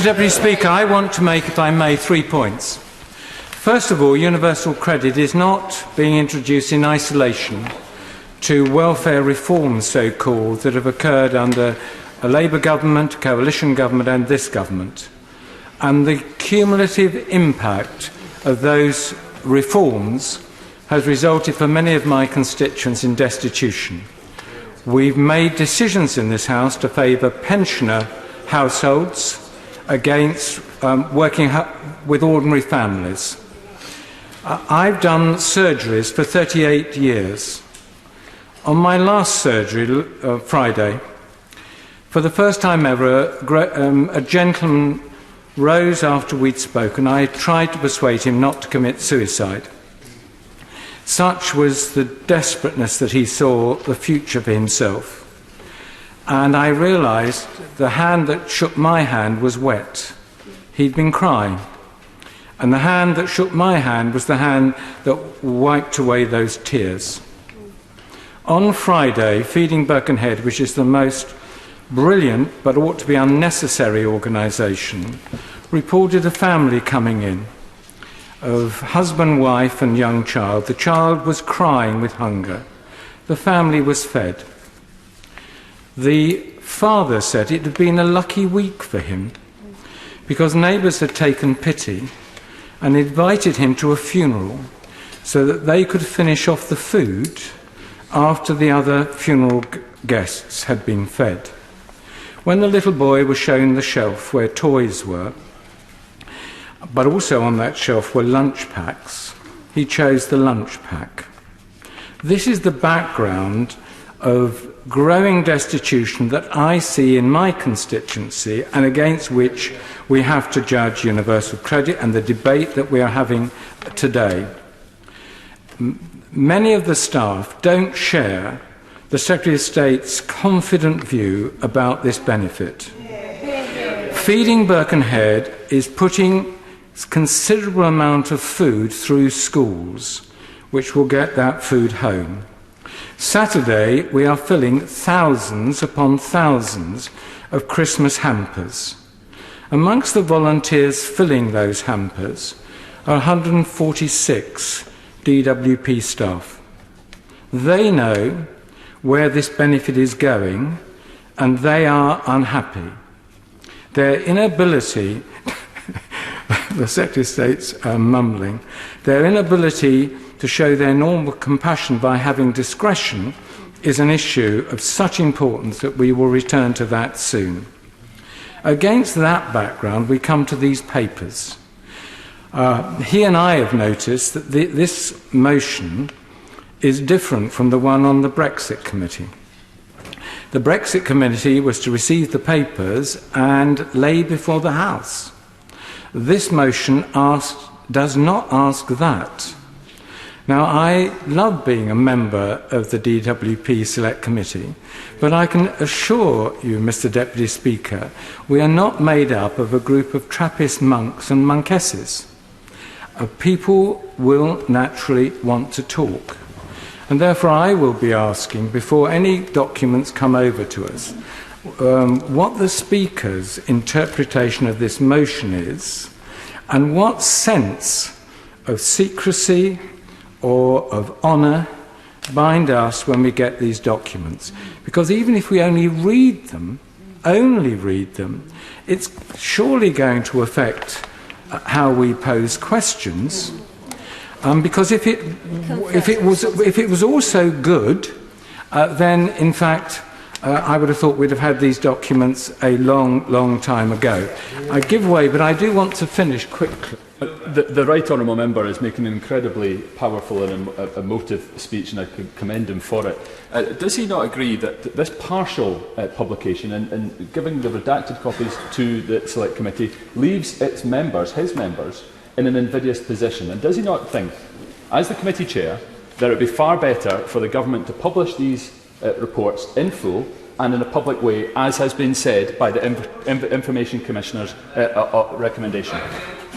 Mr Deputy Speaker, I want to make, if I may, 3 points. First of all, universal credit is not being introduced in isolation to welfare reforms, so-called, that have occurred under a Labour government, a coalition government and this government. And the cumulative impact of those reforms has resulted for many of my constituents in destitution. We've made decisions in this House to favour pensioner households against working with ordinary families. I've done surgeries for 38 years. On my last surgery, Friday, for the first time ever, a gentleman rose after we'd spoken. I tried to persuade him not to commit suicide. Such was the desperateness that he saw the future for himself. And I realised the hand that shook my hand was wet. He'd been crying. And the hand that shook my hand was the hand that wiped away those tears. On Friday, Feeding Birkenhead, which is the most brilliant but ought to be unnecessary organisation, reported a family coming in of husband, wife and young child. The child was crying with hunger. The family was fed. The father said it had been a lucky week for him because neighbours had taken pity and invited him to a funeral so that they could finish off the food after the other funeral guests had been fed. When the little boy was shown the shelf where toys were, but also on that shelf were lunch packs, he chose the lunch pack. This is the background of growing destitution that I see in my constituency and against which we have to judge universal credit and the debate that we are having today. Many of the staff don't share the Secretary of State's confident view about this benefit. Feeding Birkenhead is putting a considerable amount of food through schools, which will get that food home. Saturday, we are filling thousands upon thousands of Christmas hampers. Amongst the volunteers filling those hampers are 146 DWP staff. They know where this benefit is going, and they are unhappy. Their inability, the Secretary of State's mumbling, their inability to show their normal compassion by having discretion is an issue of such importance that we will return to that soon. Against that background, we come to these papers. He and I have noticed that this motion is different from the one on the Brexit Committee. The Brexit Committee was to receive the papers and lay before the House. This motion does not ask that. Now, I love being a member of the DWP Select Committee, but I can assure you, Mr. Deputy Speaker, we are not made up of a group of Trappist monks and monkesses. People will naturally want to talk. And therefore I will be asking, before any documents come over to us, what the Speaker's interpretation of this motion is, and what sense of secrecy or of honour bind us when we get these documents. Because even if we only read them, it's surely going to affect how we pose questions. Because if it was also good, then in fact I would have thought we'd have had these documents a long time ago. I give way, but I do want to finish quickly. The Right Honourable Member is making an incredibly powerful and emotive speech, and I could commend him for it. Does he not agree that this partial publication and giving the redacted copies to the Select Committee leaves its members, his members, in an invidious position? And does he not think, as the committee chair, that it would be far better for the government to publish these reports in full and in a public way, as has been said by the Information Commissioner's recommendation?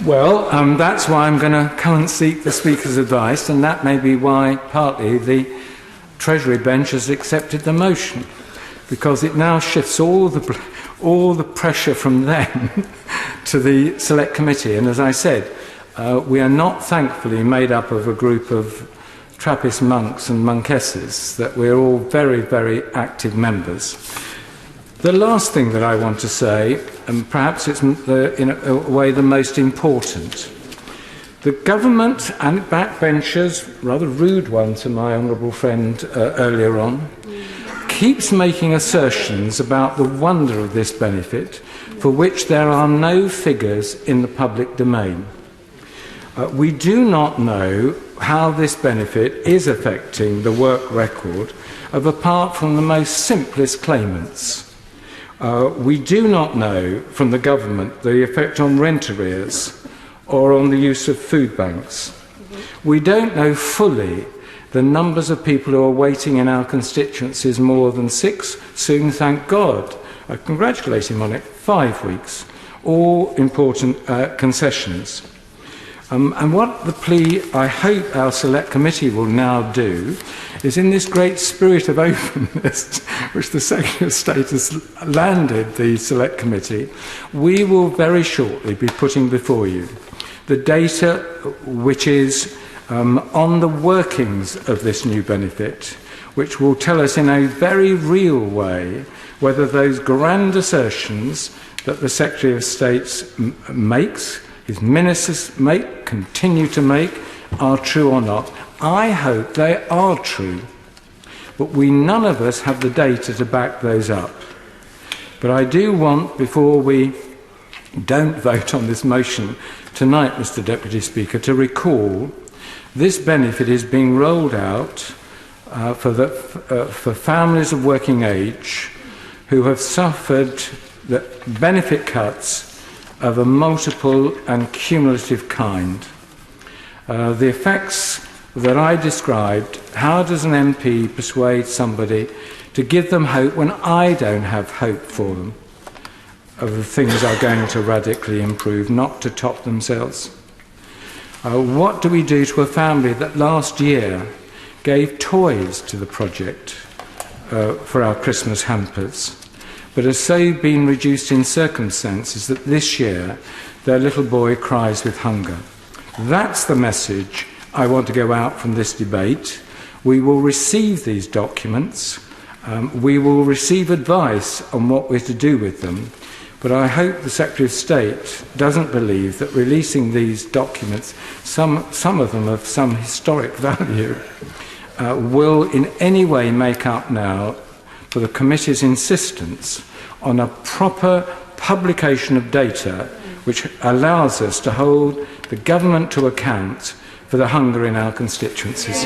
Well, that's why I'm going to come and seek the Speaker's advice, and that may be why partly the Treasury bench has accepted the motion, because it now shifts all the pressure from them to the Select Committee. And as I said, we are not thankfully made up of a group of Trappist monks and monkesses, that we're all very, very active members. The last thing that I want to say, and perhaps it's in a way the most important, the government and backbenchers, rather rude one to my honourable friend earlier on, keeps making assertions about the wonder of this benefit for which there are no figures in the public domain. We do not know how this benefit is affecting the work record of, apart from the most simplest claimants. We do not know from the government the effect on rent arrears or on the use of food banks. We don't know fully the numbers of people who are waiting in our constituencies more than 6, soon, thank God, I congratulate him on it, 5 weeks, all important concessions. And what the plea I hope our Select Committee will now do is, in this great spirit of openness which the Secretary of State has landed the Select Committee, we will very shortly be putting before you the data which is on the workings of this new benefit, which will tell us in a very real way whether those grand assertions that the Secretary of State makes, his ministers make, continue to make, are true or not. I hope they are true, but none of us have the data to back those up. But I do want, before we don't vote on this motion tonight, Mr. Deputy Speaker, to recall this benefit is being rolled out for families of working age who have suffered the benefit cuts of a multiple and cumulative kind. The effects that I described, how does an MP persuade somebody to give them hope when I don't have hope for them of the things are going to radically improve, not to top themselves? What do we do to a family that last year gave toys to the project for our Christmas hampers, but has so been reduced in circumstances that this year their little boy cries with hunger? That's the message I want to go out from this debate. We will receive these documents. We will receive advice on what we're to do with them. But I hope the Secretary of State doesn't believe that releasing these documents, some of them of some historic value, will in any way make up now for the committee's insistence on a proper publication of data which allows us to hold the government to account for the hunger in our constituencies.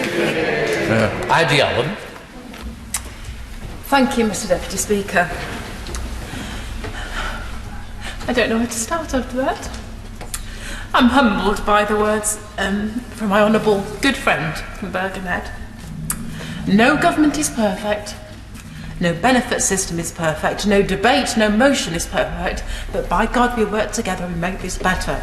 Heidi Allen. Thank you, Mr. Deputy Speaker. I don't know where to start after that. I'm humbled by the words from my honourable good friend from Birkenhead. No government is perfect, no benefit system is perfect, no debate, no motion is perfect, but by God we work together and make this better.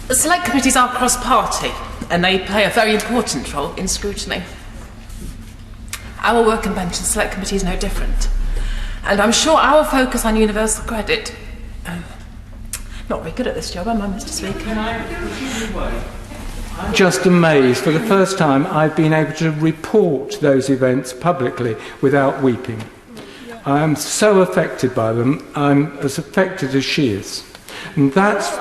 The Select Committees are cross-party and they play a very important role in scrutiny. Our work and bench and Select Committee is no different. And I'm sure our focus on universal credit... not very good at this job, am I, Mr. Speaker? I'm just amazed. For the first time, I've been able to report those events publicly without weeping. I am so affected by them. I'm as affected as she is. And that's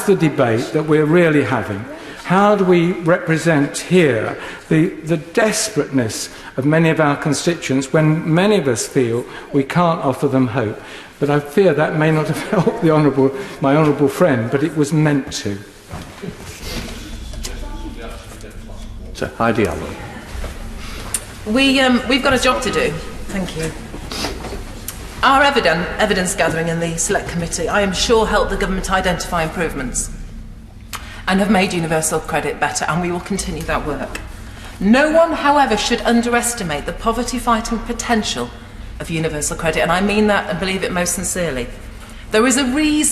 the debate that we're really having. How do we represent here the desperateness of many of our constituents when many of us feel we can't offer them hope? But I fear that may not have helped my honourable friend, but it was meant to. So, Heidi Allen. We've got a job to do. Thank you. Our evidence gathering in the Select Committee, I am sure, helped the government identify improvements and have made universal credit better, and we will continue that work. No one, however, should underestimate the poverty-fighting potential of universal credit, and I mean that and believe it most sincerely. There is a reason